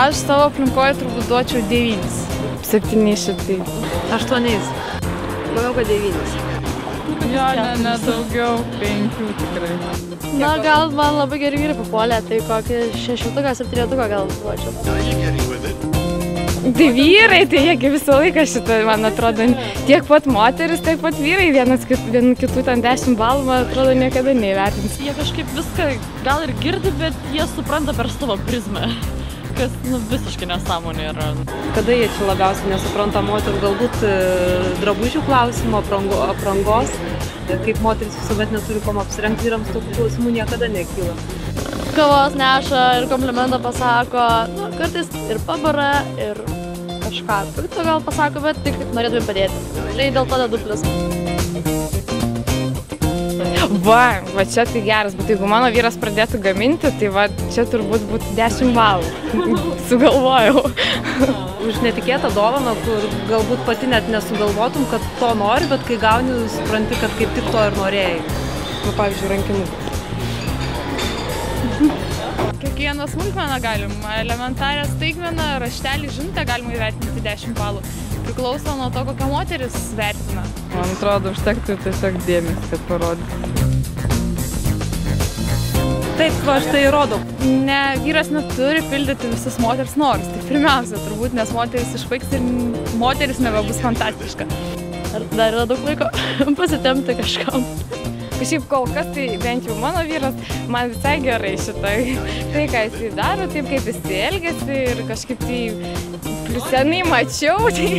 Aš savo aplinkoje turbūt duočiau 9. 700. 8. Manau, kad 9. Jo, ne daugiau, 5 tikrai. Na, gal man labai geri vyrai papuolė, tai kokį 6-7 gal duočiau. Tai vyrai, tai jiegi visą laiką šitą, man atrodo, tiek pat moteris, tiek pat vyrai, vieni kitų ten 10 balų, man atrodo, niekada neįvertins. Jie kažkaip viską gal ir girdi, bet jie supranta per savo prizmę, kas visiškai nesąmonė yra. Kada jie čia labiausiai nesupranta moterų, galbūt drabužių klausimo, aprangos, kaip moteris visuomet neturi kom apsirengti, vyrams tokių klausimų niekada nekyla. Kavos neša ir komplimentą pasako, nu, kartais ir pabara, ir kažką pikto gal pasako, bet tik norėtume padėti. Tai dėl to dedu pliusą. Va čia tai geras, bet jeigu mano vyras pradėtų gaminti, tai va čia turbūt būtų 10 balų. Sugalvojau. Už netikėtą dovaną, kur galbūt pati net nesugalvotum, kad to nori, bet kai gauni, supranti, kad kaip tik to ir norėjai. Nu, pavyzdžiui, rankinukas. Kiekvieną smulkmeną galima, elementarią staigmeną, raštelį, žinutę galima įvertinti 10 balų. Priklauso nuo to, kokią moteris vertina. Man atrodo, užtektų tiesiog dėmesį, kad parodytų. Taip, va, aš tai įrodau. Ne, vyras neturi pildyti visus moters norus. Tai pirmiausia, turbūt, nes moteris išvaiks ir moteris nebebus fantastiška. Ar dar yra daug laiko pasitempti kažkam? Kažkaip kol kas, tai bent jau mano vyras, man visai gerai šitai. Tai, ką jisai daro, taip kaip jis elgiasi ir kažkaip tai plius senai mačiau. Tai...